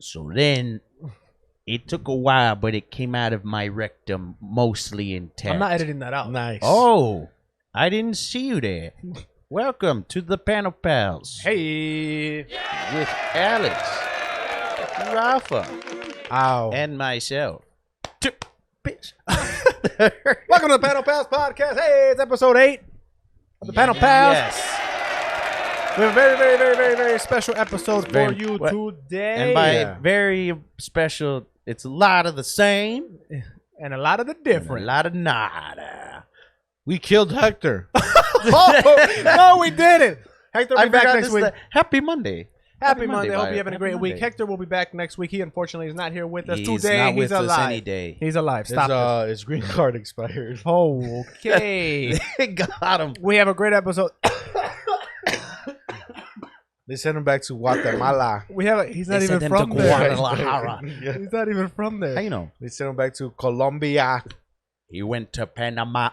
So then it took a while, but it came out of my rectum mostly intact. I'm not editing that out. Nice. Oh, I didn't see you there. Welcome to the Panel Pals Hey. with Alex, Rafa, Ow. and myself. Bitch. Welcome to the Panel Pals podcast. Hey, it's episode 8 of the Panel Pals. Yes. We have a very, very, very, very, very special episode for Very- you what? today. And by very special, it's a lot of the same, And a lot of the and a different. lot of nada. We killed Hector. Oh, no, we didn't. Hector will I be back forgot next this week. Happy Monday. Happy Monday. Hope Violet. you're having a Happy great week. Monday. Hector will be back next week. He unfortunately is not here with us He's today. not He's with us alive. any day. He's alive. Stop His green card expired. this. Okay. Got him. We have a great episode. They sent him back to Guatemala. He's not They even sent him from to there. Guadalajara. Yeah. He's not even from there. How you know? They sent him back to Colombia. He went to Panama,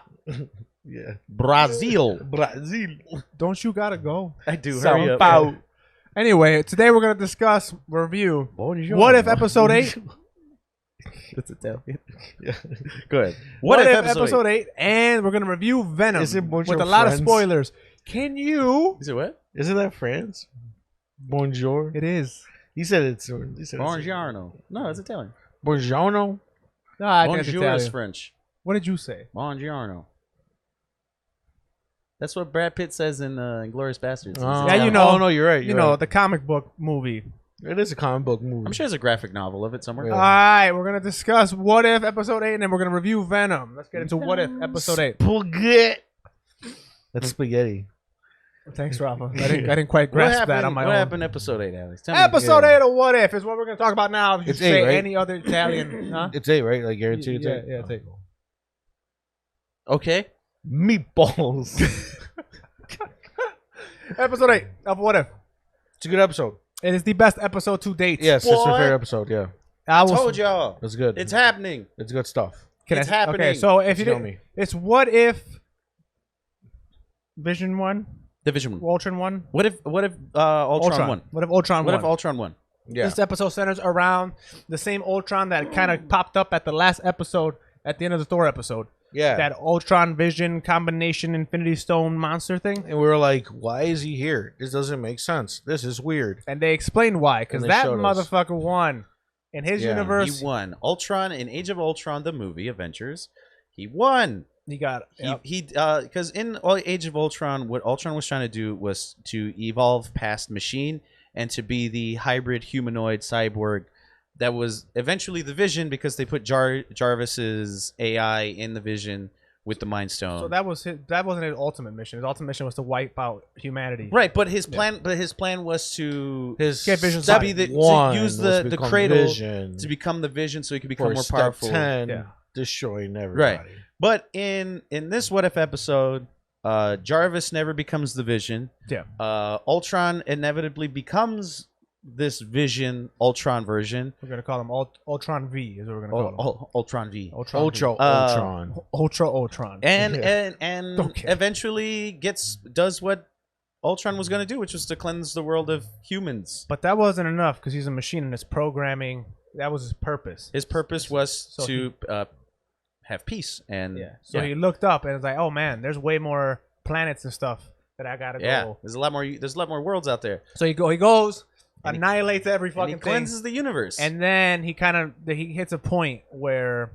Yeah. Brazil. Brazil. Don't you gotta go? I do. Sao Paulo. Anyway, today we're gonna discuss, review. What if episode 8? It's Italian. Yeah. Good. What if episode 8? And we're gonna review Venom Is it with Bonjour a lot of Friends? spoilers. Can you? Is it what? Isn't that France? Bonjour. It is. He said it's. Buongiorno. No, it's Italian. Buongiorno. No, I think it's Bonjour is Italian. French. What did you say? Buongiorno. That's what Brad Pitt says in Inglourious Bastards. Yeah, you know. Oh no, you're right. You You're know, right. the comic book movie. It is a comic book movie. I'm sure there's a graphic novel of it somewhere. Yeah. All right, we're gonna discuss What If episode 8, and then we're gonna review Venom. Let's get into What If episode 8. Spaghetti. That's spaghetti. Thanks, Rafa. I didn't quite grasp that on my what own. happened in episode 8, Alex? Tell me. Episode 8 of What If is what we're gonna talk about now. If you It's say 8, right? any other Italian, huh? It's 8, right? Like guaranteed. Yeah, it's 8. it's 8. Okay. Meatballs. Episode 8 of What If. It's a good episode. It is the best episode to date. Yes, it's Boy. my favorite episode. Yeah, I will Told y'all. it's good. It's happening. It's good stuff. It's happening. Okay, so if you Tell did, me. it's What If Vision 1, Division 1. Ultron 1, What if Ultron won? What if Ultron What won? if Ultron won? Yeah. This episode centers around the same Ultron that kind of popped up at the last episode, at the end of the Thor episode. Yeah. That Ultron Vision combination Infinity Stone monster thing. And we were like, why is he here? This doesn't make sense. This is weird. And they explained why. Because And they that showed us. motherfucker won. In his Yeah, universe, He won. Ultron in Age of Ultron, the movie Adventures. He won. he got it. He because in Age of Ultron, what Ultron was trying to do was to evolve past machine and to be the hybrid humanoid cyborg that was eventually the Vision, because they put Jarvis's AI in the Vision with the Mind Stone. So that wasn't his ultimate mission. His ultimate mission was to wipe out humanity. Right, but his plan was to Get Vision's to body. be the, One to use was the become cradle Vision. to become the Vision, so he could become For more step powerful. 10, Yeah. destroying everybody. Right. But in this What If episode, Jarvis never becomes the Vision. Yeah. Ultron inevitably becomes this Vision Ultron version. We're gonna call him Ultron V. Is what we're gonna call him. Ultron V. Ultron. Ultra V. Ultron. Ultra Ultron. And Yeah. and Okay. eventually does what Ultron was going to do, which was to cleanse the world of humans. But that wasn't enough because he's a machine and it's programming. That was his purpose. His purpose was So to have peace, and So he looked up and was like, "Oh man, there's way more planets and stuff that I gotta go." there's a lot more worlds out there. So he goes, And he- annihilates every And he fucking thing, cleanses the universe. and then he hits a point where,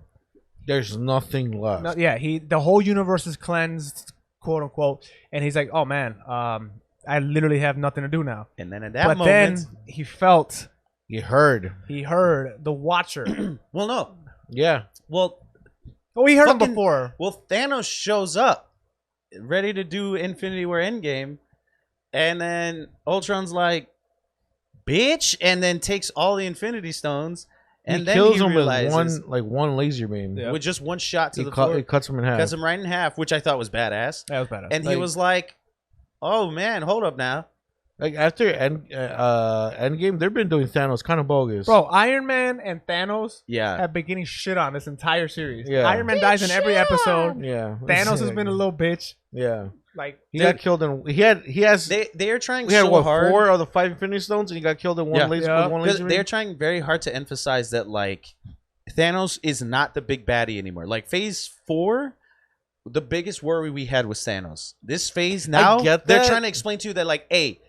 There's nothing left. the whole universe is cleansed, quote unquote, and he's like, "Oh man, I literally have nothing to do now." And then at that But moment, then he heard He heard. the Watcher. well, no, Yeah. well, Oh, he heard him Fucking- before. well, Thanos shows up, ready to do Infinity War Endgame, and then Ultron's like, "Bitch," and then takes all the Infinity Stones, and he then kills he him realizes with one laser beam. Yeah. with just one shot to He the floor, it cuts him in half. cuts him right in half, which I thought was badass. That was badass. And he Like- was like, "Oh man, hold up now." Like after Endgame, they've been doing Thanos kind of bogus. Bro, Iron Man and Thanos Yeah, have been getting shit on this entire series. Yeah. Iron Man dies in every episode. Yeah. Thanos has been a little bitch. Yeah. Like He got killed in. He has. They are trying We had so hard. 4 of the 5 Infinity Stones, and he got killed in one laser. Yeah. With one Because laser. they're trying very hard to emphasize that like Thanos is not the big baddie anymore. Like Phase 4, the biggest worry we had was Thanos. This phase now, get they're that. trying to explain to you that like, hey,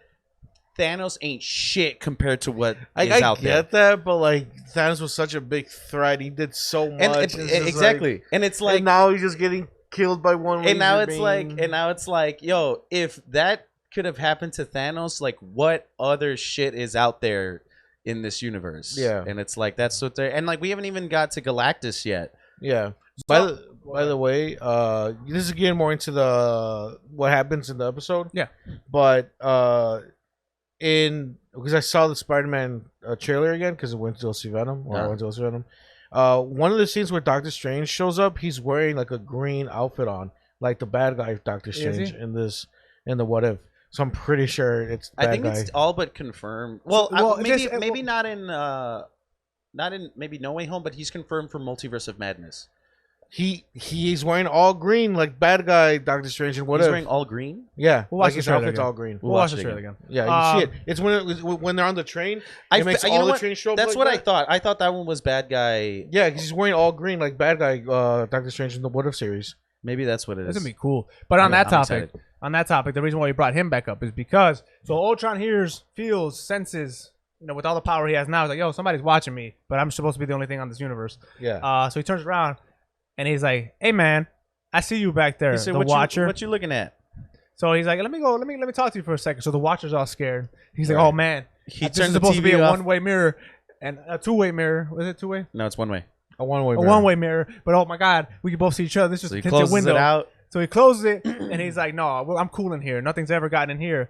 Thanos ain't shit compared to what is I out there. get that, but like Thanos was such a big threat. He did so much. And it's just exactly, like- and it's like, and now he's just getting killed by one. and now laser it's beam. like, yo, if that could have happened to Thanos, like, what other shit is out there in this universe? Yeah. And it's like that's what they're, and like we haven't even got to Galactus yet. Yeah. By the way, this is getting more into the what happens in the episode. Yeah. But because I saw the Spider-Man trailer again because I went to go see Venom. Or I went to go see Venom. One of the scenes where Doctor Strange shows up, he's wearing like a green outfit on, like the bad guy Doctor Strange in the What If. So I'm pretty sure it's bad I think guy. it's all but confirmed. Well, maybe not in maybe No Way Home, but he's confirmed for Multiverse of Madness. He's wearing all green like bad guy Doctor Strange and What He's If. wearing all green. Yeah, We'll watch like the his trailer outfit's again. all green. We'll watch the trailer again. Yeah, you see it. It's when they're on the train. It makes you all know the what? train show up. That's like what that. I thought. I thought that one was bad guy. Yeah, because he's wearing all green like bad guy Doctor Strange in the What If series. Maybe that's what it That's is. gonna be cool. But on that I'm topic, excited. the reason why we brought him back up is because Ultron hears, feels, senses, with all the power he has now. He's like, yo, somebody's watching me, but I'm supposed to be the only thing on this universe. Yeah. So he turns around and he's like, hey man, I see you back there, He said, the Watcher. what you looking at? So he's like, let me talk to you for a second. So the Watcher's all scared. He's like, Right. oh man, He this is turned the supposed to be TV a off. one-way mirror and a two-way mirror. Was it two-way? No, it's one way. A one-way. A one-way mirror. But oh my god, we can both see each other. This is So he a tinted closes window. it out. So he closes it, and he's like, no, I'm cool in here. Nothing's ever gotten in here.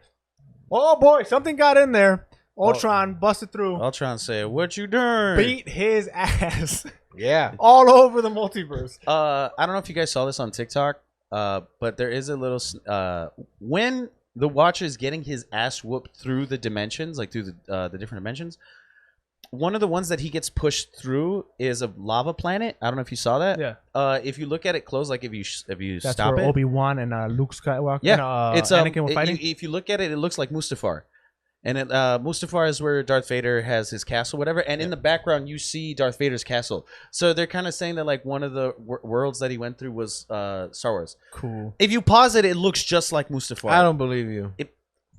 Oh, boy, something got in there. Ultron busted through, Ultron say, "What you doing?" beat his ass Yeah. all over the multiverse. I don't know if you guys saw this on TikTok, but there is a little when the Watcher is getting his ass whooped through the dimensions, like through the different dimensions. One of the ones that he gets pushed through is a lava planet. I don't know if you saw that. Yeah. If you look at it close, like if you That's stop where it, Obi-Wan and Luke Skywalker. yeah, it's Anakin were fighting. if you look at it, it looks like Mustafar, and Mustafar is where Darth Vader has his castle, whatever. And in the background, you see Darth Vader's castle. So they're kind of saying that like one of the worlds that he went through was Star Wars. Cool. If you pause it, it looks just like Mustafar. I don't believe you.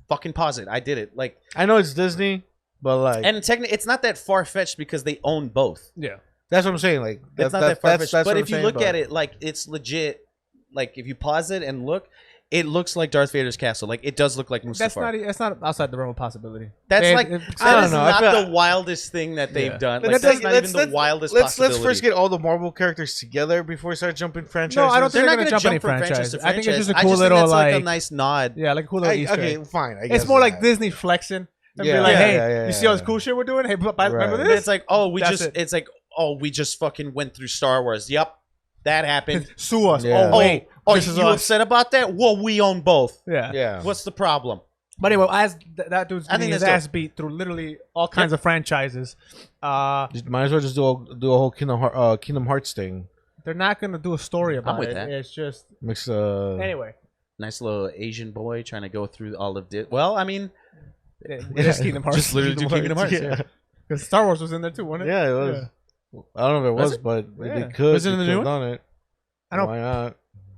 Fucking pause it. I did it. Like, I know it's Disney, but like, and technically, it's not that far fetched because they own both. Yeah. that's what I'm saying. Like, It's not that far fetched. that's But what if I'm you saying, look but- at it, like it's legit. Like if you pause it and look, it looks like Darth Vader's castle. Like it does look like Mustafar. That's not outside the realm of possibility. That's They- like it- I that don't is know. I not feel- the wildest thing that they've Yeah. done. Let's Like that's not even the wildest let's possibility. first get all the Marvel characters together before we start jumping franchises. No, I don't They're think not they're going gonna to jump any jump from franchise franchise. to I think it's franchise. just a I cool just think little that's like a like nice nod. yeah, like a cool little Easter egg. Fine. I It's guess more like that. Disney flexing and Yeah. be like, Yeah, hey, yeah, you see all this yeah. cool shit we're doing? Hey, but remember Right. And this? it's like, oh, That's it. it's like, oh, we just fucking went through Star Wars. Yep, that happened. Sue us. Yeah. Oh wait, oh, this is you us. upset about that? Well, we own both. Yeah. Yeah. What's the problem? But anyway, as that dude's I getting think his that's ass beat through literally all kinds of franchises, Might as well just do a whole Kingdom Hearts thing. they're not gonna do a story about with it. that. It's just Mix anyway. Nice little Asian boy trying to go through all of it. Well, I mean, It is Kingdom Hearts. just literally do Kingdom Hearts. Yeah. Because Star Wars was in there too, wasn't it? Yeah, it was. I don't know if it Was was, it? but Yeah. they could. Was it in they the new could've done it. I don't- Why not?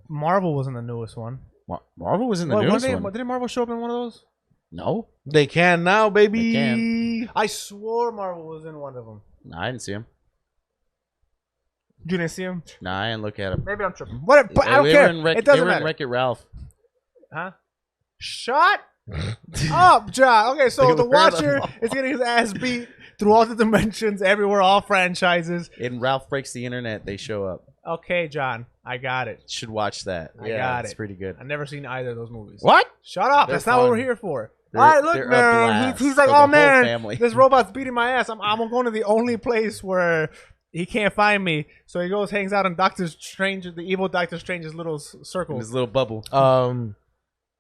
Marvel was in the newest one. Marvel was in the What, newest didn't one. Marvel show up in one of those? No, They can now, baby. They can. I swore Marvel was in one of them. nah, I didn't see him. You didn't see him? Nah, I didn't look at him. Maybe I'm tripping. Whatever. But I don't They care. were in It they doesn't were in matter. Wreck-It Ralph. Huh? Shut up, John. Okay, so They the were Watcher them. is getting his ass beat through all the dimensions, everywhere, all franchises. In Ralph Breaks the Internet, they show up. Okay, John, I got it. Should watch that. I got it's it. pretty good. I've never seen either of those movies. What? Shut up. They're That's not what fun. we're here for. They're- all right, look, they're a man. blast He's like, for the oh, whole man, family." this robot's beating my ass. I'm going to the only place where he can't find me. So he goes, hangs out in Doctor Strange, the evil Doctor Strange's little In circle. this little bubble.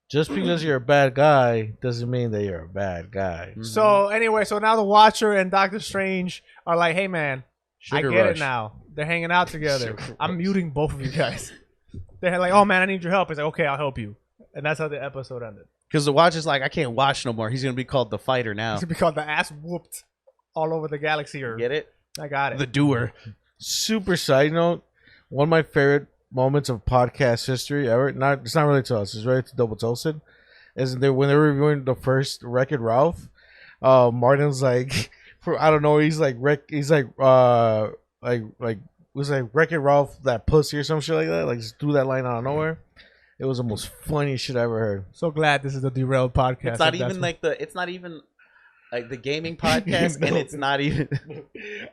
Just because you're a bad guy doesn't mean that you're a bad guy. So anyway, so now the Watcher and Doctor Strange are like, hey, man, Sugar I get rush. it now. They're hanging out together. I'm muting both of you guys. They're like, oh, man, I need your help. He's like, okay, I'll help you. And that's how the episode ended. Because the Watch is like, I can't watch no more. He's gonna be called the Fighter now. It's because the ass whooped all over the galaxy. Or Get it? I got it. The Doer. Super side note. One of my favorite moments of podcast history ever. It's not really to us. It's really to Double Toasted. Is there when they were reviewing the first Wreck-It Ralph? Martin's like, I don't know. He's like was like Wreck-It Ralph that pussy or some shit like that. Like just threw that line out of nowhere. It was the most funniest shit I ever heard. So glad this is a derailed podcast. It's not even like the gaming podcast, and it's not even.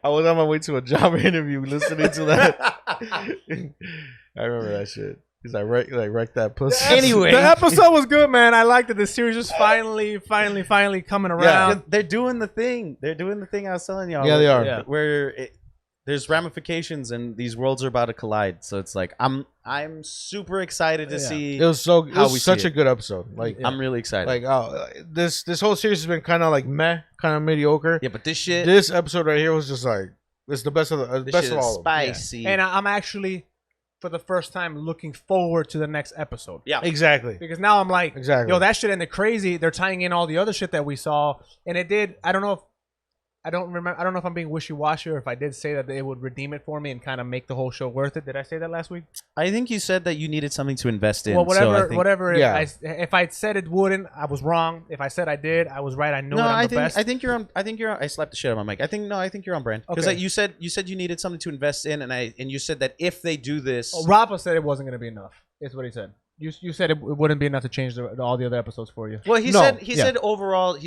I was on my way to a job interview listening to that. I remember that shit. He's like, wreck that pussy. Anyway, the episode was good, man. I liked it. The series is finally coming around. Yeah, they're doing the thing. They're doing the thing I was telling y'all. Yeah, they are. Yeah. Where there's ramifications, and these worlds are about to collide. So it's like I'm super excited to see. It was such a good episode. Like I'm really excited. Like this whole series has been kind of like meh, kind of mediocre. Yeah, but this episode right here was just like it's the best of the best of all. Spicy. Yeah. And I'm actually for the first time looking forward to the next episode. Yeah, exactly. Because now I'm like, exactly. Yo, that shit ended crazy. They're tying in all the other shit that we saw, and it did. I don't know if I'm being wishy-washy or if I did say that it would redeem it for me and kind of make the whole show worth it. Did I say that last week? I think you said that you needed something to invest in. Well, whatever. Yeah. If I said it wouldn't, I was wrong. If I said I did, I was right. I know I'm the best. I think you're on. I slapped the shit out of my mic. I think you're on brand. Because you said you needed something to invest in, and you said that if they do this, Rafa said it wasn't going to be enough. Is what he said. You said it wouldn't be enough to change all the other episodes for you. Well, he said overall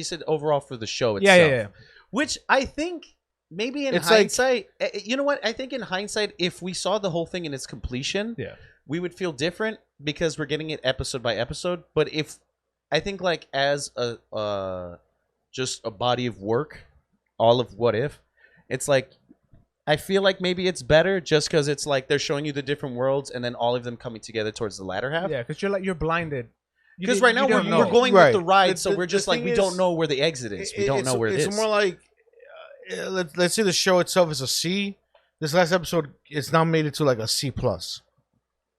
for the show itself. Yeah. Which I think. Maybe in hindsight, you know what? I think in hindsight, if we saw the whole thing in its completion, we would feel different because we're getting it episode by episode. But I think like as just a body of work, all of What If, it's like I feel like maybe it's better just because it's like they're showing you the different worlds and then all of them coming together towards the latter half. Yeah, because you're blinded. Because right now we're going with the ride, so we're just like we don't know where the exit is. We don't know where it is. It's more like. Let's say the show itself is a C. This last episode, it's now made it to like a C plus.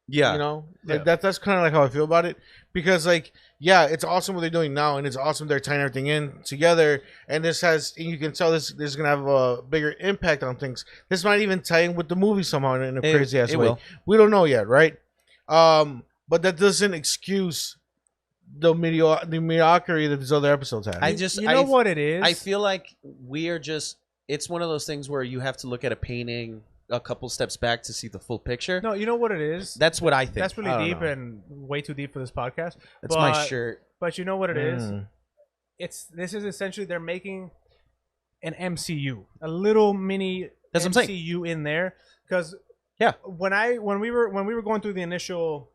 Yeah, you know, like that's kind of like how I feel about it because, like, yeah, it's awesome what they're doing now, and it's awesome they're tying everything in together. And you can tell this is gonna have a bigger impact on things. This might even tie in with the movie somehow in a crazy ass way. Will. We don't know yet, right? But that doesn't excuse the mediocrity that these other episodes have. What it is. I feel like it's one of those things where you have to look at a painting a couple steps back to see the full picture. No, you know what it is. That's what I think. That's really deep and way too deep for this podcast. That's my shirt. But you know what it is. This is essentially they're making an MCU, a little mini MCU in there. Because when we were going through the initial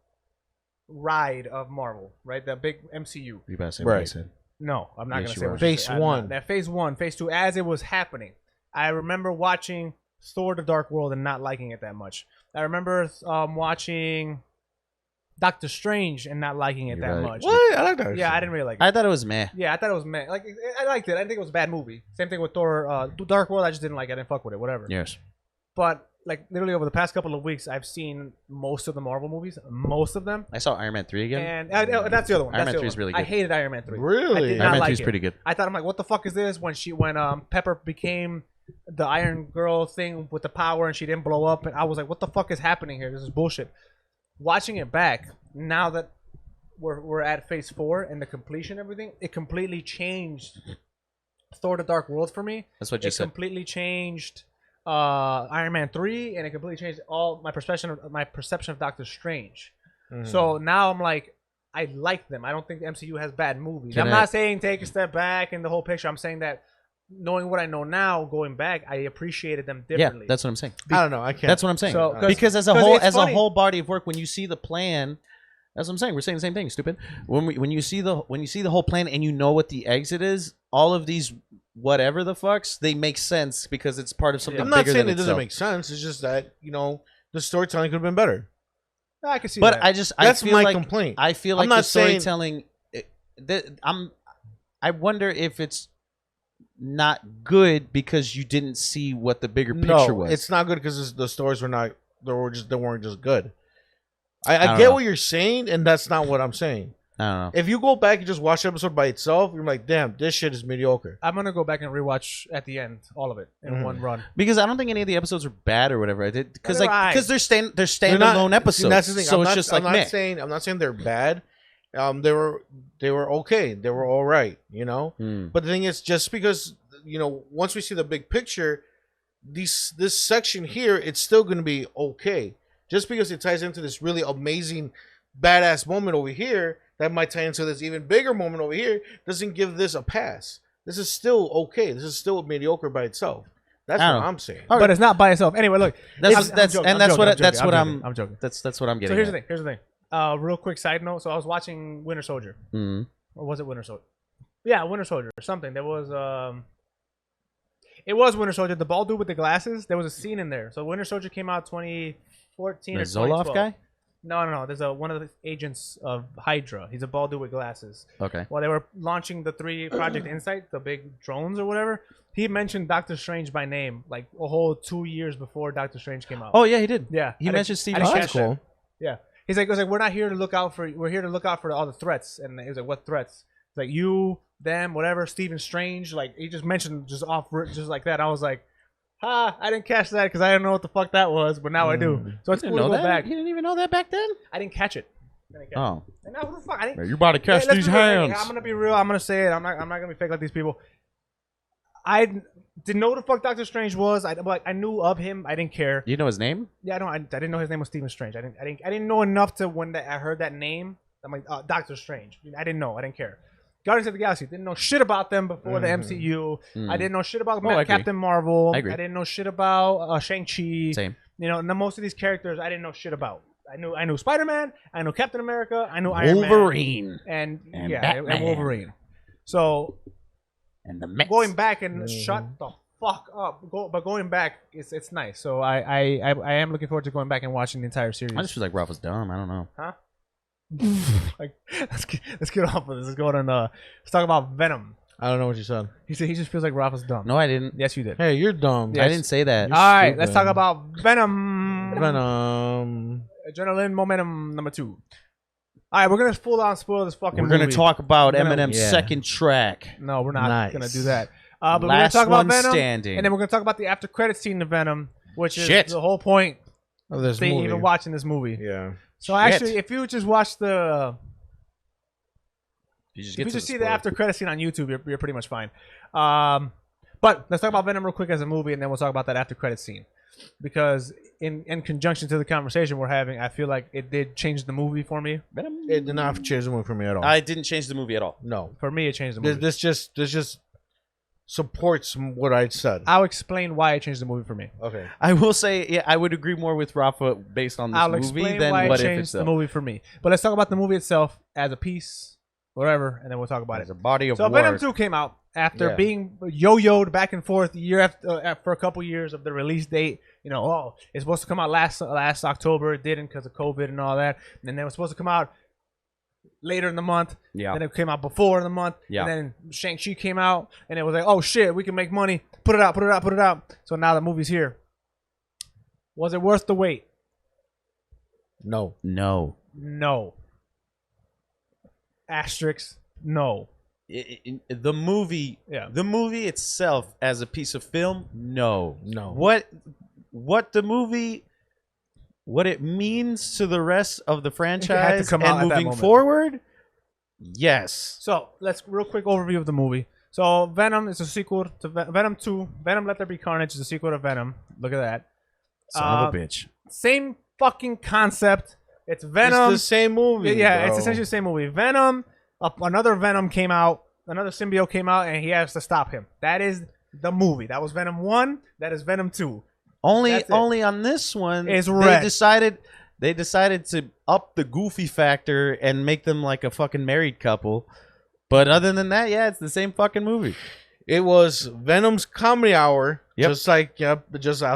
ride of Marvel, right? That big MCU. You better say what I said. No, I'm not going to say what Phase 1. That Phase 1, Phase 2, as it was happening. I remember watching Thor: The Dark World and not liking it that much. I remember watching Doctor Strange and not liking it that much. What? I like that. Yeah, I didn't really like it. I thought it was meh. Yeah, I thought it was meh. Like, I liked it. I didn't think it was a bad movie. Same thing with Thor: Dark World. I just didn't like it. I didn't fuck with it. Whatever. Yes. But like literally over the past couple of weeks, I've seen most of the Marvel movies, most of them. I saw Iron Man 3 again. And that's the other one. Iron Man 3 is really good. I hated Iron Man 3. Really? I did not Iron Man like 3 is it. pretty good. I thought, I'm like, what the fuck is this? When Pepper became the Iron Girl thing with the power and she didn't blow up, and I was like, what the fuck is happening here? This is bullshit. Watching it back now that we're at Phase 4 and the completion and everything, it completely changed Thor: The Dark World for me. That's what you said. It completely changed Iron Man 3, and it completely changed all my perception of Doctor Strange. So now I'm like, I like them. I don't think the MCU has bad movies. I'm not saying take a step back in the whole picture. I'm saying that knowing what I know now, going back, I appreciated them differently. Yeah, that's what I'm saying. I don't know. I can't. That's what I'm saying. So, because as a whole body of work, when you see the plan, that's what I'm saying. We're saying the same thing, stupid. When you see the whole plan and you know what the exit is, all of these whatever the fucks, they make sense because it's part of something bigger than itself. I'm not saying it doesn't make sense. It's just that, the storytelling could have been better. I can see that. But that's my complaint. I feel like the storytelling I wonder if it's not good because you didn't see what the bigger picture was. It's not good because the stories they weren't just good. I get what you're saying, and that's not what I'm saying. I don't know. If you go back and just watch the episode by itself, you're like, damn, this shit is mediocre. I'm gonna go back and rewatch at the end all of it in one run. Because I don't think any of the episodes are bad or whatever. I did because They're they're standalone episodes. That's the thing. So I'm it's not, just like I'm not saying they're bad. They were okay. They were all right. You know. But the thing is, just because once we see the big picture, this section here, it's still going to be okay. Just because it ties into this really amazing, badass moment over here, that might tie into this even bigger moment over here, doesn't give this a pass. This is still okay. This is still mediocre by itself. That's what I'm saying. But it's not by itself. Anyway, look. That's what I'm joking. That's what I'm getting. So here's the thing. Here's the thing. Real quick side note. So I was watching Winter Soldier. Or was it Winter Soldier? Yeah, Winter Soldier or something. There was it was Winter Soldier. The bald dude with the glasses. There was a scene in there. So Winter Soldier came out 2014 or 2012. Zoloft guy? No. There's one of the agents of Hydra. He's a bald dude with glasses. Okay. While they were launching the 3 Project Insight, the big drones or whatever, he mentioned Doctor Strange by name like a whole 2 years before Doctor Strange came out. Oh yeah, he did. Yeah, he mentioned Steve. That's cool. Yeah, he's like, we're not here to look out for. We're here to look out for all the threats. And he was like, what threats? It's like you, them, whatever. Stephen Strange. Like he just mentioned just like that. I was like, I didn't catch that because I didn't know what the fuck that was, but now I do. So it's cool to go back. You didn't even know that back then? I didn't catch it. Oh. And now, what the fuck? I didn't. You about to catch these hands. I'm gonna be real. I'm gonna say it. I'm not gonna be fake like these people. I didn't know what the fuck Doctor Strange was. I knew of him. I didn't care. You know his name? Yeah, I didn't know his name was Stephen Strange. I didn't know enough to when I heard that name. I'm like, Doctor Strange. I didn't know. I didn't care. Guardians of the Galaxy. Didn't know shit about them before the MCU. I didn't know shit about Captain Marvel. I didn't know shit about Shang-Chi. Same. And most of these characters I didn't know shit about. I knew Spider-Man. I knew Captain America. I knew Iron Man. Wolverine. And Batman. and Wolverine. So and the Mets. going back and shut the fuck up. But going back, it's nice. So I am looking forward to going back and watching the entire series. I just feel like Rafa's dumb. I don't know. Huh? Like, let's get off of this. Let's go on and let's talk about Venom. I don't know what you said. He said he just feels like Rafa's dumb. No, I didn't. Yes, you did. Hey, you're dumb. I didn't say that. All right, let's talk about Venom. Venom. Adrenaline Momentum number 2. All right, we're gonna full on spoil this fucking. We're gonna movie. talk about Eminem's second track. No, we're not gonna do that. But we're gonna Last talk about one Venom, standing. and then we're gonna talk about the after credit scene of Venom, which is Shit. the whole point. Of this They movie. even watching this movie. Yeah. So actually, if you just watch the, If if you just see the after credit scene on YouTube, you're pretty much fine. But let's talk about Venom real quick as a movie, and then we'll talk about that after credit scene. Because in conjunction to the conversation we're having, I feel like it did change the movie for me. It did not change the movie for me at all. I didn't change the movie at all. No. For me, it changed the movie. This just supports what I said. I'll explain why it changed the movie for me. Okay. I will say, yeah, I would agree more with Rafa based on this I'll movie explain than why what it if changed it's the movie for me. But let's talk about the movie itself as a piece, whatever, and then we'll talk about as it. a body of So work. Venom 2 came out after being yo-yoed back and forth year after for a couple years of the release date. It's supposed to come out last October. It didn't because of COVID and all that. And then it was supposed to come out later in the month. Yeah. Then it came out before in the month. Yeah. And then Shang-Chi came out, and it was like, oh shit, we can make money. Put it out. So now the movie's here. Was it worth the wait? No. No. No. Asterisk. No. The movie, the movie itself as a piece of film, no. What the movie, what it means to the rest of the franchise come out at and that moving moment. forward, yes. So let's real quick overview of the movie. So Venom is a sequel to Venom 2. Venom Let There Be Carnage is a sequel to Venom. Look at that. Son of a bitch. Same fucking concept. It's Venom. It's the same movie. Yeah, bro. it's essentially the same movie. Venom, another Venom came out, another symbiote came out, and he has to stop him. That is the movie. That was Venom 1. That is Venom 2. Only on this one, It's they red. decided to up the goofy factor and make them like a fucking married couple. But other than that, yeah, it's the same fucking movie. It was Venom's comedy hour, Yep. just like I'll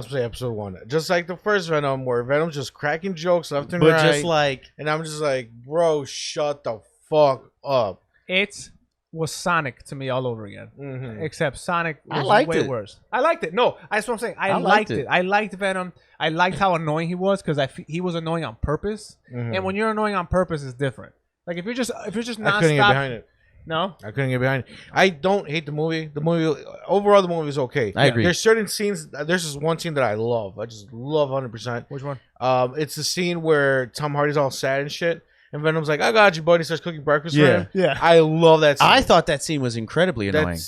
say episode 1, just like the first Venom, where Venom's just cracking jokes left and But right, just like, and I'm just like, bro, shut the fuck up. It was Sonic to me all over again. Mm-hmm. Except Sonic I was liked way it. worse. I liked it. No, that's what I'm saying. I liked liked it. it. I liked Venom. I liked how annoying he was because he was annoying on purpose. Mm-hmm. And when you're annoying on purpose, it's different. Like if you're just I couldn't get nonstop. behind it. No. I couldn't get behind it. I don't hate the movie. The movie overall, the movie is okay. I agree. There's certain scenes. There's this one scene that I love. I just love 100%. Which one? It's the scene where Tom Hardy's all sad and shit, and Venom's like, "I got you, buddy." He starts cooking breakfast for him. Yeah. I love that scene. I thought that scene was incredibly annoying.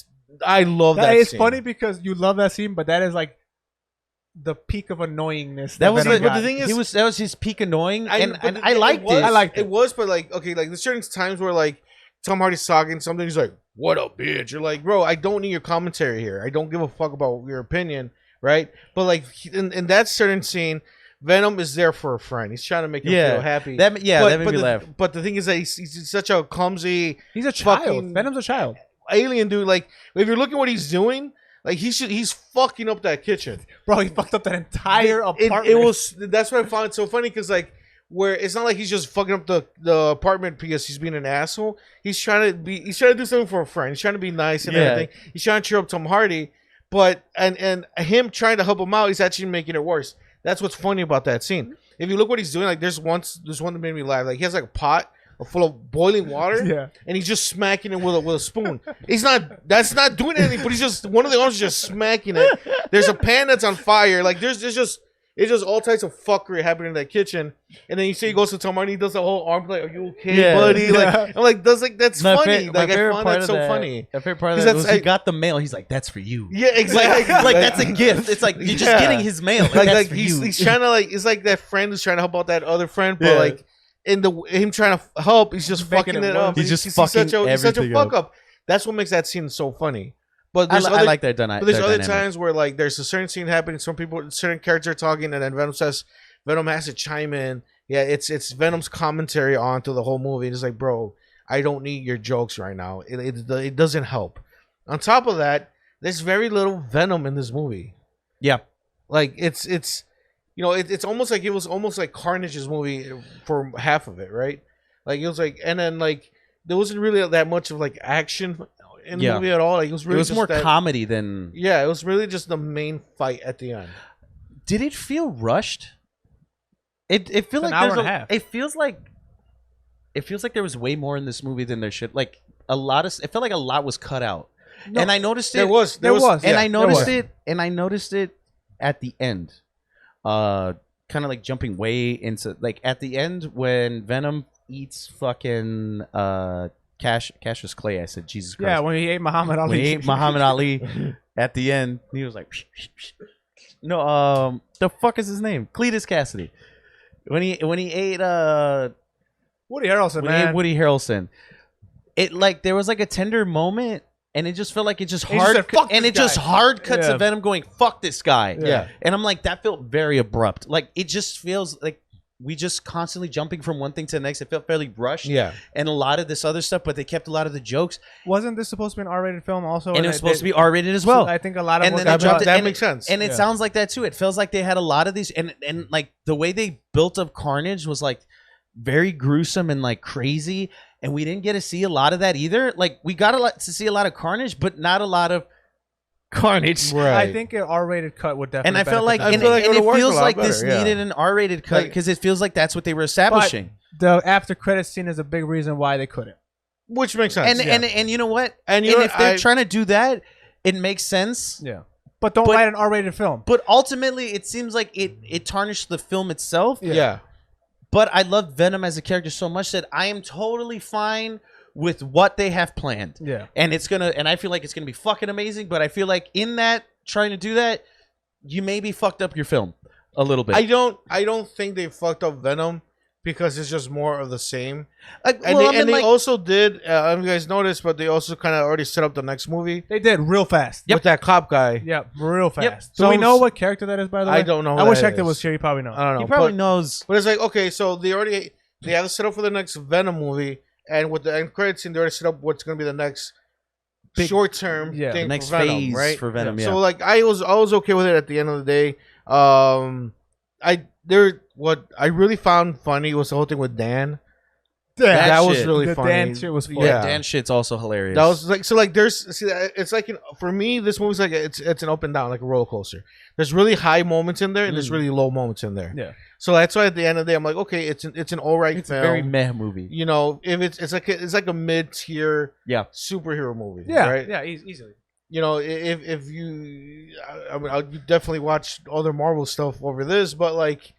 I love that. That is scene. funny because you love that scene, but that is like the peak of annoyingness. That was Venom but got. the thing is, that was his peak annoying, and but I liked it. I liked it. It was, but like, okay, like there's certain times where like Tom Hardy's talking something, he's like, "What up, bitch?" You're like, "Bro, I don't need your commentary here. I don't give a fuck about your opinion, right?" But like in that certain scene, Venom is there for a friend. He's trying to make him feel happy. That made me laugh. But the thing is that he's such a clumsy He's a child. fucking Venom's a child. alien dude. Like if you're looking at what he's doing, like he's fucking up that kitchen. Bro, he fucked up that entire apartment. It was that's what I found so funny because like where it's not like he's just fucking up the apartment because he's being an asshole. He's trying to do something for a friend. He's trying to be nice and everything. He's trying to cheer up Tom Hardy, but and him trying to help him out, he's actually making it worse. That's what's funny about that scene. If you look what he's doing, like there's one that made me laugh. Like he has like a pot full of boiling water, and he's just smacking it with a spoon. That's not doing anything, but he's just one of the arms is just smacking it. There's a pan that's on fire. Like it's just all types of fuckery happening in that kitchen. And then you see he goes to Tom Hardy, he does the whole arm like, "Are you okay, buddy?" Like I'm like, that's funny. Like I found that so funny. My favorite part of that was he got the mail. He's like, "That's for you." Yeah, exactly. Like that's a gift. It's like you're just getting his mail. Like he's trying to like it's like that friend who's trying to help out that other friend, but like in him trying to help, he's just fucking it up. He's just fucking he's such a fuck up. That's what makes that scene so funny. But I like that done. But there's other times where like there's a certain scene happening, certain characters are talking, and then Venom has to chime in. Yeah, it's Venom's commentary on through the whole movie. It's like, bro, I don't need your jokes right now. It doesn't help. On top of that, there's very little Venom in this movie. Yeah, like it's it's almost like it was almost like Carnage's movie for half of it, right? Like it was like, and then like there wasn't really that much of like action in the movie at all. Like it was really more comedy than it was really just the main fight at the end. Did it feel rushed? It feels like an hour and a half. It feels like there was way more in this movie than there should. Like it felt like a lot was cut out. No, and I noticed it. There was, and I noticed it. And I noticed it at the end. Kind of like jumping way into like at the end when Venom eats fucking Cassius Clay. I said Jesus Christ. Yeah, when he ate Muhammad Ali. When he ate Muhammad Ali at the end, he was like, no, the fuck is his name? Cletus Cassidy. When he ate Woody Harrelson, when he ate Woody Harrelson, it like there was like a tender moment. And it just felt like it just hard cut to Venom going, "Fuck this guy." Yeah. And I'm like, that felt very abrupt. Like it just feels like we just constantly jumping from one thing to the next. It felt fairly rushed. Yeah. And a lot of this other stuff, but they kept a lot of the jokes. Wasn't this supposed to be an R-rated film also? And it was supposed to be R-rated as well. So I think a lot of and then that makes sense. And it sounds like that too. It feels like they had a lot of these, and like the way they built up Carnage was like very gruesome and like crazy. And we didn't get to see a lot of that either. Like we got to see a lot of Carnage, but not a lot of Carnage. Right. I think an R-rated cut would definitely. And I felt like, benefit that. and it feels like better, this needed an R-rated cut because it feels like that's what they were establishing. But the after credit scene is a big reason why they couldn't. Which makes sense. And you know what? And if they're trying to do that, it makes sense. Yeah. But don't write an R-rated film. But ultimately, it seems like it tarnished the film itself. Yeah. But I love Venom as a character so much that I am totally fine with what they have planned. Yeah. And I feel like it's gonna be fucking amazing, but I feel like in that trying to do that, you maybe fucked up your film a little bit. I don't think they fucked up Venom because it's just more of the same. They also did. I don't know if you guys noticed, but they also kind of already set up the next movie. They did real fast. With that cop guy. Yeah, real fast. Yep. Do we know what character that is? By the way, I don't know. I wish Hector was here. He probably knows. I don't know. He probably knows. But it's like, okay, so they have to set up for the next Venom movie, and with the end credits scene, they already set up what's going to be the next short term thing, the next for Venom, phase right? for Venom. Yeah. So like, I was okay with it at the end of the day. What I really found funny was the whole thing with Dan. That was shit. really The funny. Dan shit was funny. Yeah, Dan shit's also hilarious. That was like so. Like there's see, it's like for me, this movie's like it's an up and down, like a roller coaster. There's really high moments in there, and there's really low moments in there. Yeah. So that's why at the end of the day, I'm like, okay, it's an all right it's film. a very meh movie. You know, if it's like a mid tier Yeah. superhero movie. Yeah. Right. Yeah. Easily. You know, if you, I mean, I'll definitely watch other Marvel stuff over this, but like,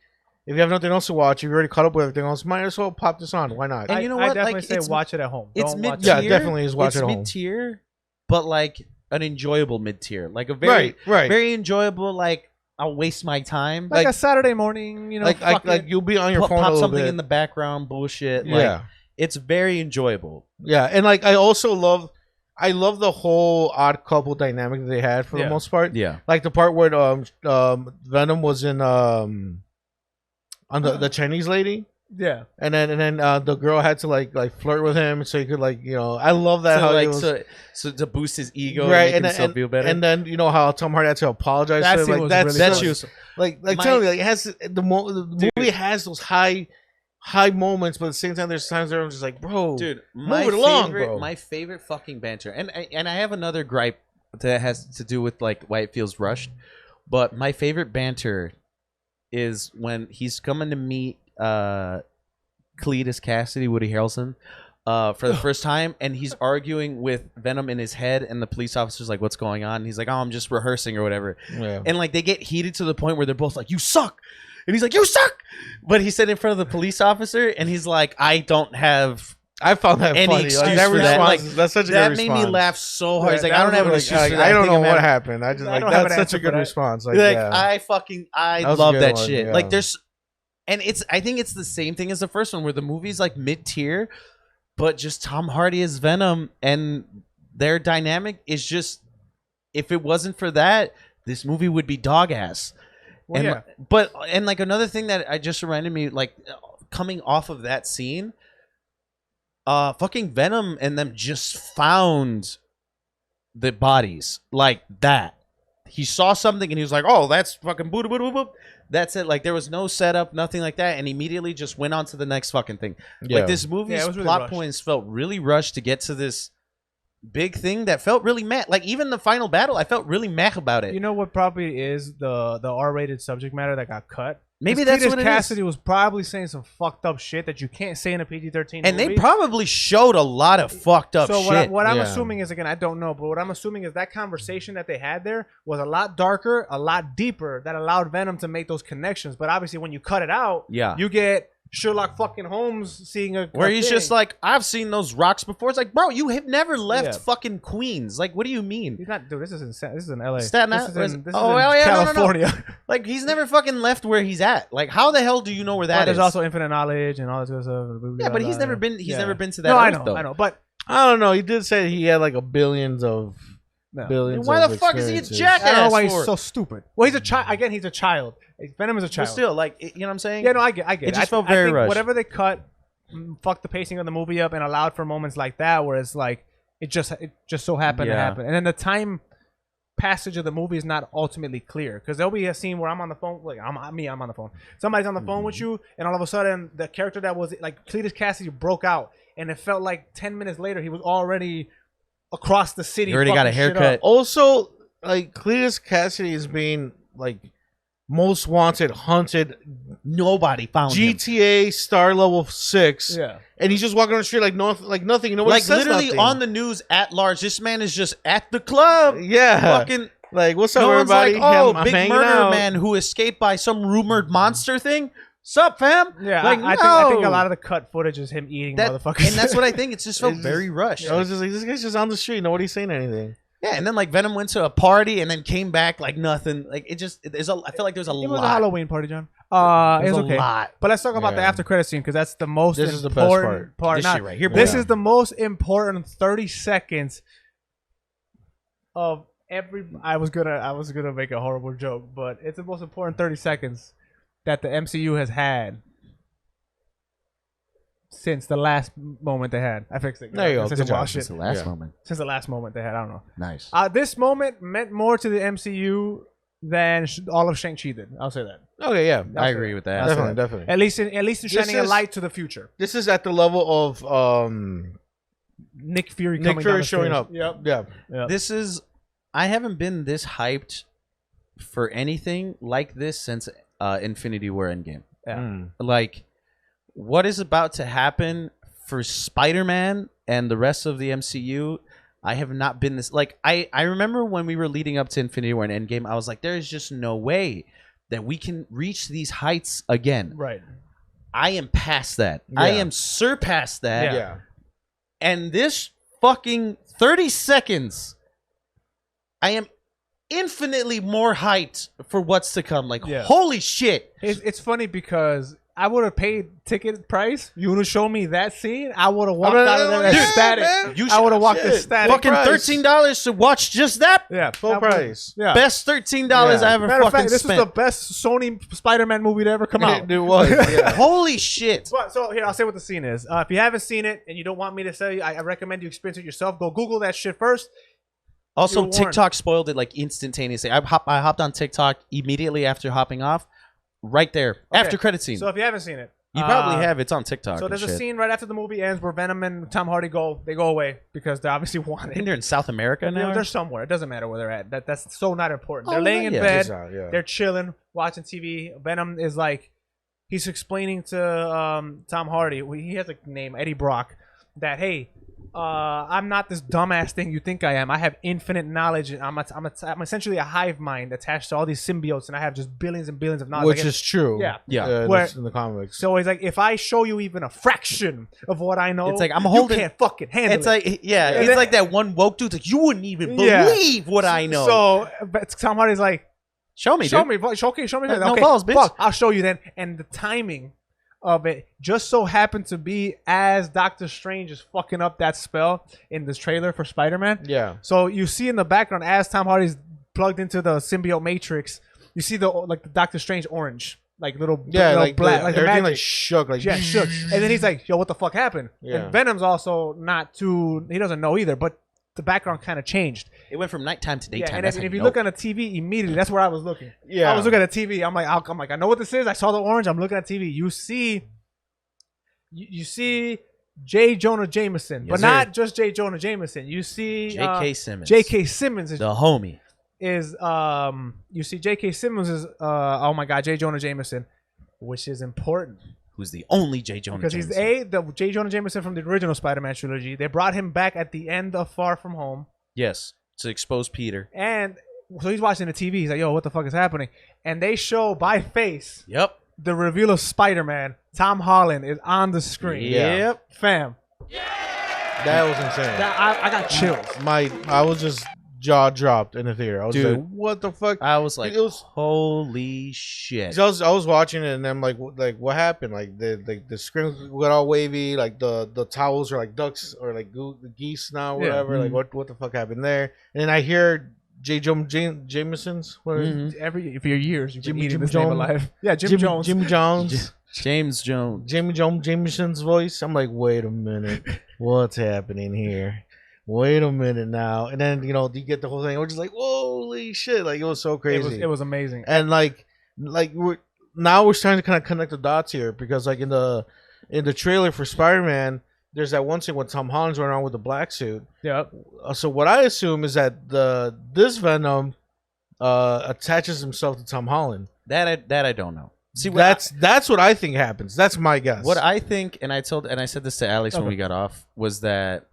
if you have nothing else to watch, you've already caught up with everything else, might as well pop this on. Why not? And you know I what? definitely Like, say it's- watch it at home. It's Don't watch mid-tier. it. Yeah, definitely is watch it's it at home. mid-tier, but like an enjoyable mid-tier, like a very, Right, right. very enjoyable. Like I'll waste my time. Like, like- a Saturday morning, you know, like you'll be on your phone a pop little something bit. in the background, bullshit. Like, Yeah, it's very enjoyable. yeah, and like I also love the whole odd couple dynamic that they had for the Yeah. most part. Yeah, Like the part where Venom was in on the Chinese lady. yeah. And then the girl had to like flirt with him so he could like I love that so how like it was, so to boost his ego, right and make and himself feel better. and then how Tom Hardy had to apologize That to him. scene Like was that's really that funny. she was like My- tell me like it has the movie has those high moments, but at the same time there's times where I'm just like, bro, dude. move it along, bro. My favorite fucking banter, and I have another gripe that has to do with like why it feels rushed. But my favorite banter is when he's coming to meet Cletus Cassidy, Woody Harrelson, for the first time, and he's arguing with Venom in his head, and the police officer's like, "What's going on?" And he's like, "Oh, I'm just rehearsing or whatever." Yeah. And like they get heated to the point where they're both like, "You suck," and he's like, "You suck," but he said in front of the police officer, and he's like, "I don't have." I found that Any funny. excuse Like, that for that. response, Like, that's such a That good made response. me laugh so hard. Yeah, He's like, that "I don't was have an really- excuse Like, for that." I don't think know I'm what having- happened. I just I like don't have that's an such answer a for good that. response. Like, Like yeah. I That was a love good that one, shit. yeah. Like there's, and I think it's the same thing as the first one where the movie's like mid tier, but just Tom Hardy as Venom and their dynamic is just, if it wasn't for that, this movie would be dog ass. Well, and yeah. but and like another thing that I just reminded me, like coming off of that scene, fucking Venom and them just found the bodies like that. He saw something and he was like, "Oh, that's fucking boop boop boop boop." That's it. Like there was no setup, nothing like that, and immediately just went on to the next fucking thing. Yeah. Like this movie's Yeah, it was really plot rushed. points felt really rushed to get to this big thing that felt really meh. Like even the final battle, I felt really meh about it. You know what probably is the R-rated subject matter that got cut? Maybe 'Cause that's Cletus what it is. Cassidy was probably saying some fucked up shit that you can't say in a PG-13 And movie. they probably showed a lot of fucked up So shit. what I'm Yeah. assuming is, again, I don't know, but what I'm assuming is that conversation that they had there was a lot darker, a lot deeper, that allowed Venom to make those connections. But obviously, when you cut it out, Yeah. you get Sherlock fucking Holmes seeing a Where he's thing. just like, "I've seen those rocks before." It's like, bro, you have never left Yeah. fucking Queens. Like, what do you mean? He's not, dude. This is in LA. Staten This Island? is in, this Oh, is in well, yeah, no, no, no. California. Like, he's never fucking left where he's at. Like, how the hell do you know where But that there's is? also infinite knowledge and all this other stuff. Yeah, but he's never been. He's Yeah. never been to that. No, I Earth, know, though. I know, but I don't know. He did say he had like billions of no. billions. Why of the fuck is he a experiences. jackass? I don't know why he's for? so stupid. Well, he's a child. Again, he's a child. Venom is a But child. still, like, you know what I'm saying? Yeah, no, I get It it. just I felt very think rushed. Whatever they cut, fucked the pacing of the movie up and allowed for moments like that where it's like it just so happened to Yeah. happen, and then the time passage of the movie is not ultimately clear because there'll be a scene where I'm on the phone, like I'm on the phone. Somebody's on the phone with you, and all of a sudden the character that was like Cletus Cassidy broke out, and it felt like 10 minutes later he was already across the city. He already got a fucking shit up. haircut. Also, like Cletus Cassidy is being like most wanted, hunted, Nobody found him. GTA star level 6, Yeah. and he's just walking on the street like nothing. You know what? Like literally on the news at large. This man is just at the club. yeah, Fucking. like what's up, No one's everybody? like, "Oh, I'm big hanging murder out. man who escaped by some rumored monster thing." Sup, fam? Yeah, Like, I think a no. lot of the cut footage is him eating That, motherfuckers. and that's what I think. It's just felt It's very just- rushed. I was just like, this guy's just on the street. Nobody's saying anything. Yeah, and then like Venom went to a party and then came back like nothing. Like it just, I feel like there's a It was lot. a Halloween party, John. It There's was a okay. lot. But let's talk about the Yeah. after credit scene because that's the most This is the best important part. This Not- shit right here, This boy. is the most important 30 seconds of every. I was gonna make a horrible joke, but it's the most important 30 seconds that the MCU has had since the last moment they had. I fixed it. There you go. Since Good the job. wild shit. It's the last Yeah. moment. Since the last moment they had, I don't know. Nice. This moment meant more to the MCU than all of Shang-Chi did. I'll say that. Okay, yeah, I agree with that. definitely. At least in shining a light to the future. This is at the level of Nick Fury showing up. Yep. Yeah. This is. I haven't been this hyped for anything like this since Infinity War Endgame. Yeah. Like, what is about to happen for Spider-Man and the rest of the MCU? I have not been this like I remember when we were leading up to Infinity War and Endgame, I was like, there is just no way that we can reach these heights again. Right. I am past that. Yeah. I am surpassed that. Yeah. And this fucking 30 seconds, I am infinitely more hyped for what's to come. Like, holy shit. It's funny because I would have paid ticket price. You would have shown me that scene. I would have walked out of there ecstatic. I would have walked ecstatic. Fucking $13 to watch just that? Yeah. Full price. Yeah. Best $13 I ever Matter of fucking fact, this spent. was the best Sony Spider-Man movie to ever come out. It was. Yeah. Holy shit. But, so here, I'll say what the scene is. If you haven't seen it and you don't want me to tell you, I recommend you experience it yourself. Go Google that shit first. Also, TikTok spoiled it like instantaneously. I hopped on TikTok immediately after hopping off. Right there. After credit scene. So if you haven't seen it. You probably have. It's on TikTok. So there's a scene right after the movie ends where Venom and Tom Hardy go away because they obviously want I it. think they're in South America now. They're somewhere. It doesn't matter where they're at. That's so not important. They're laying in bed. They're chilling, watching TV. Venom is like, he's explaining to Tom Hardy, he has a name, Eddie Brock, that, hey, I'm not this dumbass thing you think I am. I have infinite knowledge. And I'm essentially a hive mind attached to all these symbiotes, and I have just billions and billions of knowledge. Which is true. Yeah. In the comics. So he's like, if I show you even a fraction of what I know, it's like I'm holding. You can't fucking handle it. It's like, it's like that one woke dude. Like, you wouldn't even believe what I know. So but Tom Hardy's like, show me. Show me. Okay. No balls, bitch. Fuck, I'll show you then. And the timing of it just so happened to be as Doctor Strange is fucking up that spell in this trailer for Spider-Man. Yeah. So you see in the background as Tom Hardy's plugged into the symbiote matrix, you see the Doctor Strange orange, like little like black, like everything magic. like shook, like shook. And then he's like, "Yo, what the fuck happened?" Yeah. And Venom's also not too. He doesn't know either, but the background kind of changed. It went from nighttime to daytime. And if you look on the TV immediately, that's where I was looking. Yeah. I was looking at the TV. I'm like, I know what this is. I saw the orange. I'm looking at TV. You see J. Jonah Jameson, but not just J. Jonah Jameson. You see J.K. Simmons. J.K. Simmons is the homie. You see J.K. Simmons is oh my god, J. Jonah Jameson, which is important. Who's the only J. Jonah because Jameson. he's the J. Jonah Jameson from the original Spider-Man trilogy. They brought him back at the end of Far From Home. Yes, to expose Peter. And so he's watching the TV. He's like, yo, what the fuck is happening? And they show by face the reveal of Spider-Man. Tom Holland is on the screen. Yep. Fam. That was insane. I got chills. I was just jaw dropped in the theater. I was like, what the fuck? I was like, holy shit. I was watching it and I'm like what happened? Like the screen got all wavy, like the towels are like ducks or like geese now, whatever. Mm-hmm. Like what the fuck happened there? And then I hear Jameson's for your years you've been eating this name alive. Yeah, Jimmy Jones. James Jones. Jameson's voice. I'm like, wait a minute, what's happening here? Wait a minute now. And then you get the whole thing. We're just like, holy shit! Like it was so crazy. It was amazing. And like we're starting to kind of connect the dots here because like in the trailer for Spider-Man, there's that one scene when Tom Holland's running around with the black suit. Yeah. So what I assume is that this Venom attaches himself to Tom Holland. That I don't know. See, that's what I think happens. That's my guess. What I think, and I said this to Alex when we got off, was that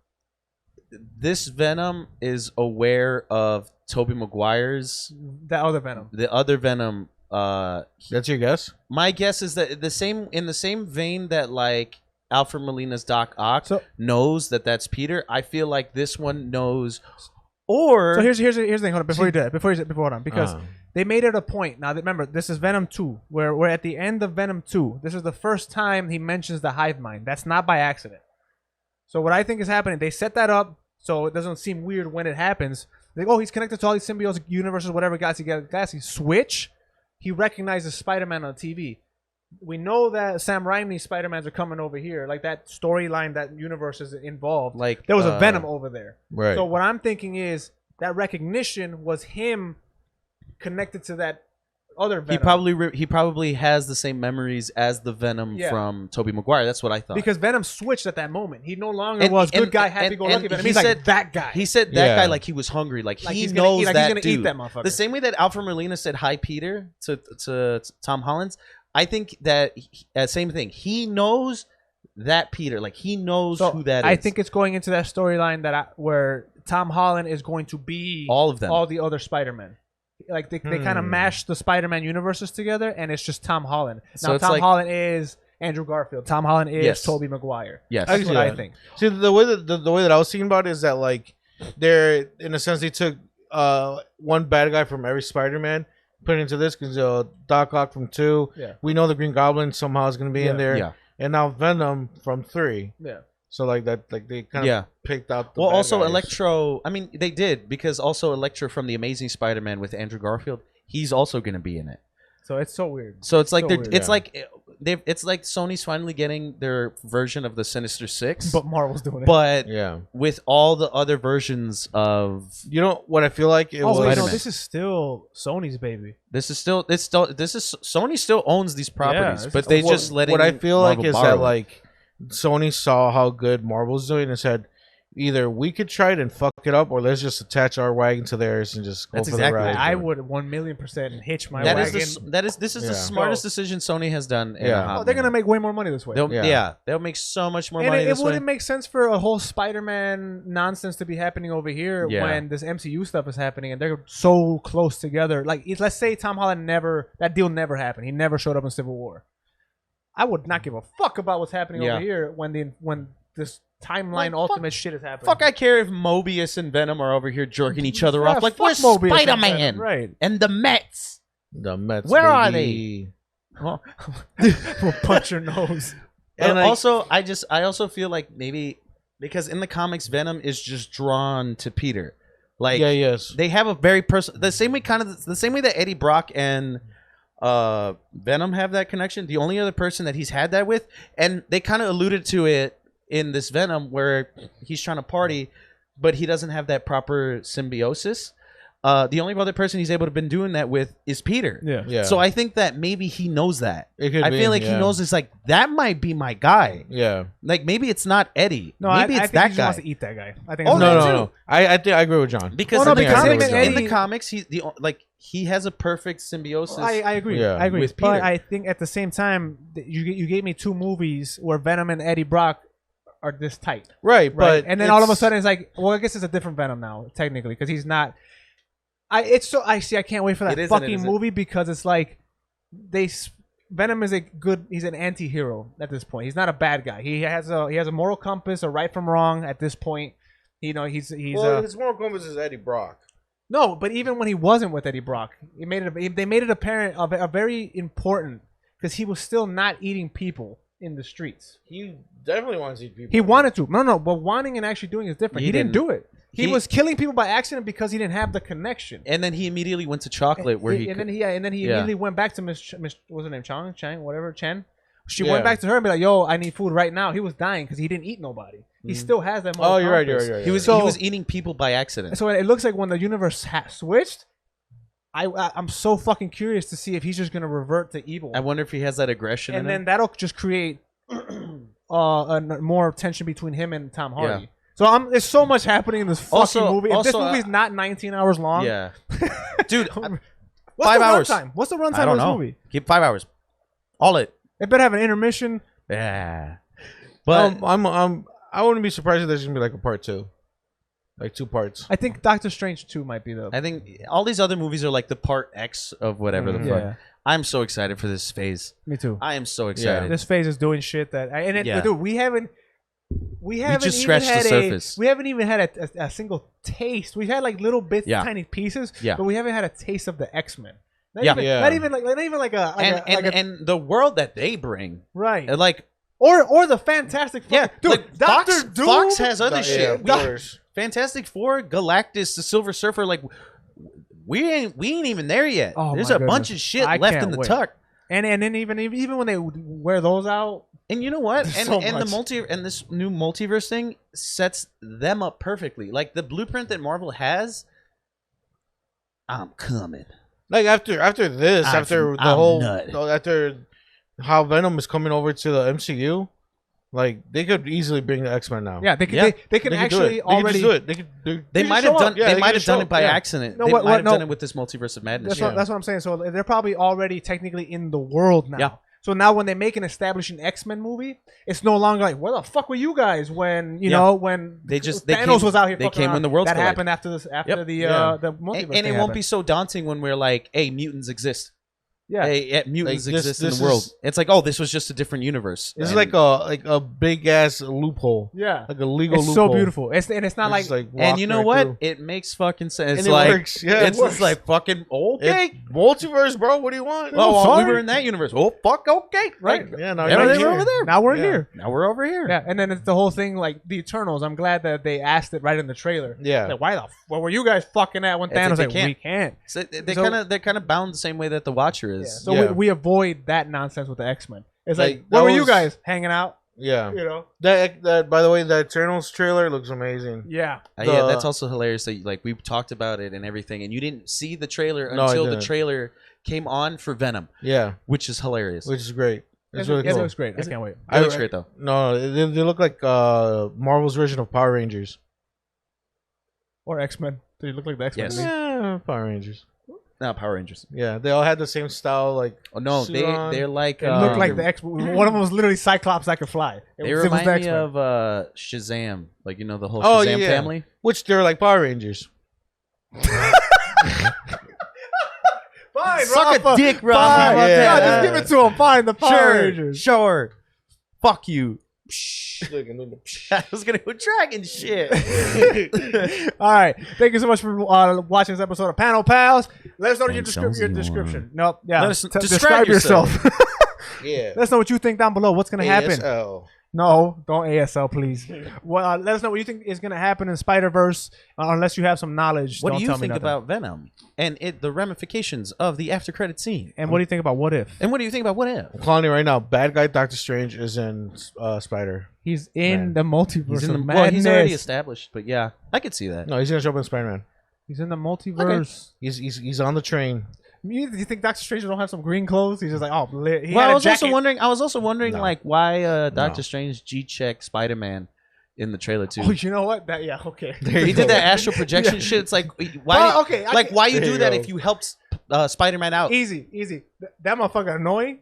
this Venom is aware of Tobey Maguire's the other Venom. The other Venom. That's your guess? My guess is that in the same vein that like Alfred Molina's Doc Ock knows that that's Peter. I feel like this one knows. Or so here's the thing. Hold on, hold on, because they made it a point. Now remember, this is Venom 2. Where we're at the end of Venom 2. This is the first time he mentions the hive mind. That's not by accident. So what I think is happening, they set that up so it doesn't seem weird when it happens. Like, oh, he's connected to all these symbiotic universes, whatever. Galaxy switch. He recognizes Spider-Man on TV. We know that Sam Raimi's Spider-Mans are coming over here. Like that storyline, that universe is involved. Like there was a Venom over there. Right. So what I'm thinking is that recognition was him connected to that other Venom. He probably has the same memories as the Venom from Tobey Maguire. That's what I thought. Because Venom switched at that moment. He no longer was good guy, happy-go-lucky Venom. He's like that guy. He said that guy like he was hungry. Like he knows that he's gonna dude. eat that motherfucker. The same way that Alfred Molina said hi Peter to Tom Holland's. I think that same thing. He knows that Peter. Like he knows who that is. I think it's going into that storyline where Tom Holland is going to be all of them, all the other Spider-Men. Like they kind of mash the Spider-Man universes together, and it's just Tom Holland. So now Tom Holland is Andrew Garfield. Tom Holland is Tobey Maguire. Yes, that's what I think. See, the way that I was thinking about it is that like they're in a sense they took one bad guy from every Spider-Man, put it into this because Doc Ock from 2. Yeah. We know the Green Goblin somehow is going to be in there. Yeah. And now Venom from 3. Yeah. So like that, like they kind of picked out. The well, bad also guys. Electro. I mean, they did because also Electro from the Amazing Spider-Man with Andrew Garfield. He's also going to be in it. So it's so weird. So it's like it's it's like Sony's finally getting their version of the Sinister Six, but Marvel's doing it. But with all the other versions of what I feel like it was. Wait, no, this is still Sony's baby. Sony still owns these properties, but they just letting. What I feel Marvel like is borrow that like Sony saw how good Marvel's doing and said, either we could try it and fuck it up, or let's just attach our wagon to theirs and just go for the ride. I would 1,000,000% hitch my wagon. This is the smartest decision Sony has done. Oh, they're gonna make way more money this way. They'll make so much more money. It wouldn't make sense for a whole Spider-Man nonsense to be happening over here when this MCU stuff is happening and they're so close together. Like, let's say Tom Holland that deal never happened. He never showed up in Civil War. I would not give a fuck about what's happening over here when this timeline ultimate shit is happening. Fuck, I care if Mobius and Venom are over here jerking each other off. Like, where's Spider-Man? Right. And the Mets. The Mets. Where are they? We'll punch your nose. And also, I also feel like maybe because in the comics, Venom is just drawn to Peter. Like, they have a very personal. The same way that Eddie Brock and Venom have that connection. The only other person that he's had that with, and they kind of alluded to it in this Venom where he's trying to party, but he doesn't have that proper symbiosis. The only other person he's able to been doing that with is Peter. Yeah. So I think that maybe he knows that. I feel like he knows it's like that might be my guy. Yeah. Like maybe it's not Eddie. No, maybe I it's think that he guy. wants to eat that guy. I think. No. I think I agree with John Because in the comics, he has a perfect symbiosis. I agree. Yeah. I agree. With Peter. But I think at the same time, you gave me 2 movies where Venom and Eddie Brock are this tight, right? But and then all of a sudden it's like, well, I guess it's a different Venom now, technically, because he's not. I can't wait for that fucking movie because it's like Venom is he's an anti-hero at this point. He's not a bad guy. He has a moral compass, a right from wrong at this point. You know, he's his moral compass is Eddie Brock. No, but even when he wasn't with Eddie Brock, they made it apparent a very important because he was still not eating people in the streets. He definitely wants to eat people. He wanted to. No, but wanting and actually doing is different. He didn't do it. He was killing people by accident because he didn't have the connection. And then he immediately went to chocolate where then he immediately went back to Miss what's her name? Chen. She went back to her and be like, "Yo, I need food right now." He was dying because he didn't eat nobody. He still has that. Oh, you're right. He was eating people by accident. So it looks like when the universe switched, I'm so fucking curious to see if he's just gonna revert to evil. I wonder if he has that aggression. And then that'll just create more tension between him and Tom Hardy. Yeah. So there's so much happening in this fucking movie. If this movie's not 19 hours long, dude, what's 5 the hours. Runtime? What's the runtime of this movie? Keep 5 hours. All it. It better have an intermission. Yeah, but I wouldn't be surprised if there's gonna be like a part 2, like 2 parts. I think Doctor Strange 2 might be the. I think all these other movies are like the part X of whatever the fuck. I'm so excited for this phase. Me too. I am so excited. Yeah. This phase is doing shit dude, we haven't just scratched the surface. We haven't even had a single taste. We've had like little bits, tiny pieces, but we haven't had a taste of the X-Men. Not even like and the world that they bring, right? Like or the Fantastic Four. Dude, like Doctor Doom. Fox has other shit. Fantastic Four, Galactus, the Silver Surfer. Like we ain't even there yet. Oh, there's a bunch of shit left in the tuck. And then even when they wear those out. And you know what? And this new multiverse thing sets them up perfectly. Like the blueprint that Marvel has, I'm coming. Like after this, after the I'm whole, nut. after how Venom is coming over to the MCU, like they could easily bring the X-Men now. Yeah, they could. Yeah. They could actually already do it. They might have done. Yeah, they might have done it by yeah. accident. No, they what- might have no. done it with this multiverse of madness. That's what I'm saying. So they're probably already technically in the world now. Yeah. So now when they make an establishing X-Men movie, it's no longer like, where the fuck were you guys when Yeah. when They just- Thanos came- was out here. they fucking came around. when the worlds that collide. happened after this Yep. the Yeah. the multiverse. and thing it won't be happened. so daunting when we're like, "Hey, mutants exist. Yeah. Hey, mutants Like, this- exist in this the world." is- It's like, oh, this was just a different universe. This is And- like a big ass loophole, Yeah. like a legal It's loophole. so beautiful. It's not like, Just, and you know walk what? right through. It makes fucking sense. And It's it like, works. Yeah, it it's works. just like fucking okay. It- multiverse, bro. What do you want? Oh, well, sorry. we were in that universe. Oh, fuck, okay, right. Yeah, now Yeah, you're they here. were over there. now we're in Yeah. here. Now we're over here. Yeah, and then it's the whole thing like the Eternals. I'm glad that they asked it right in the trailer. Yeah. Like, why the where were you guys fucking at when It's like Thanos they like can't. we can't? So they're So- kind of bound the same way that the Watcher Yeah. is. So Yeah. we avoid that nonsense with the X-Men. It's like, Like, where that were you was- guys hanging out? Yeah. You know? That by the way, the Eternals trailer looks amazing. Yeah. Yeah, The- that's also hilarious. That like we talked about it and everything, and you didn't see the trailer No, I until the didn't. trailer came on for Venom, Yeah, which is hilarious. which is great. It's It really cool. looks great. I can't wait. It looks great though. No, they look like Marvel's version of Power Rangers. Or X-Men. They look like the X-Men. Yes. to me. Yeah, Power Rangers. No, Power Rangers. Yeah, they all had the same style. Like, Oh no, suit on. they're like It looked like the X. One of them was literally Cyclops that could fly. They It was remind the me X-Men. of Shazam, like you know the whole Oh, Shazam yeah. family. which they're like Power Rangers. Fine, Suck Rafa. a dick, Rafa. Fine. How about Yeah. Yeah, that? just give it to him. Fine, the Power Rangers. sure. Fuck you. Look, and then I was gonna go dragon shit. All right. Thank you so much for watching this episode of Panel Pals. Let us know your, And sounds your more. description. Nope. Yeah. Let us T- describe yourself. yeah. Let us know what you think down below. What's going to happen? ASL. No, don't ASL, please. Well, let us know what you think is going to happen in Spider-Verse, unless you have some knowledge. What don't do you tell me think nothing. about Venom and the ramifications of the after credit scene? And what do you think about What If? And what do you think about What If? I'm calling it right now. Bad guy Doctor Strange is in Spider. He's in Man. the multiverse He's in of the, madness. well, he's already established, but yeah, I could see that. No, he's gonna show up in Spider-Man. He's in the multiverse. He's on the train. You think Doctor Strange don't have some green clothes? He's just like, oh, he Well, had I a was jacket. also wondering, No. like, why Doctor No. Strange G-checked Spider-Man in the trailer too. Oh, you know what? Yeah, okay. He did that astral projection Yeah. shit. It's like, why? Well, okay, I like, can- why you There do you that go. if you helped Spider-Man out? Easy. That motherfucker annoying.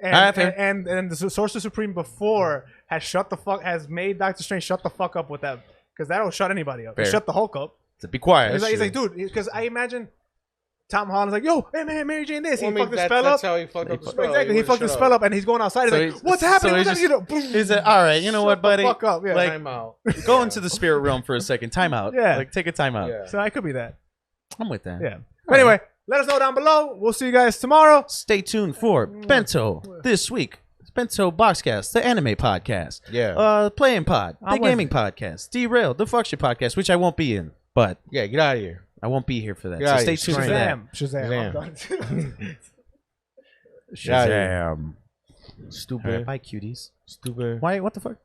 And, All right, fair. and the Sorcerer Supreme before has made Doctor Strange shut the fuck up with that, because that'll shut anybody up. It Fair. shut the Hulk up. To be quiet. He's like, dude, because I imagine Tom Holland's like, yo, hey man, Mary Jane this. He Well, I mean, fucked the spell up. that's how he fucked up the spell. Exactly. He fucked the would've spell shut up, and he's going outside. He's So like, he's- what's so happening? he's What's just- happening? You know, Is it all right? You know what, buddy? Fuck up. Yeah. Like- Time out. Go into the spirit realm for a second. Time out. Yeah. Like, take a time out. Yeah. So I could be that. I'm with that. Yeah. Anyway, let us know down below. We'll see you guys tomorrow. Stay tuned for Bento this week. Bento Boxcast, the anime podcast. Yeah. Playing Pod, the I'm with gaming podcast, Derailed, the Fuck Shit podcast, which I won't be in, but Yeah. Get out of here. I won't be here for that. Yeah, so stay you tuned for that. Shazam. Shazam. Shazam. Stupid. Bye, cuties. Stupid. Why? What the fuck?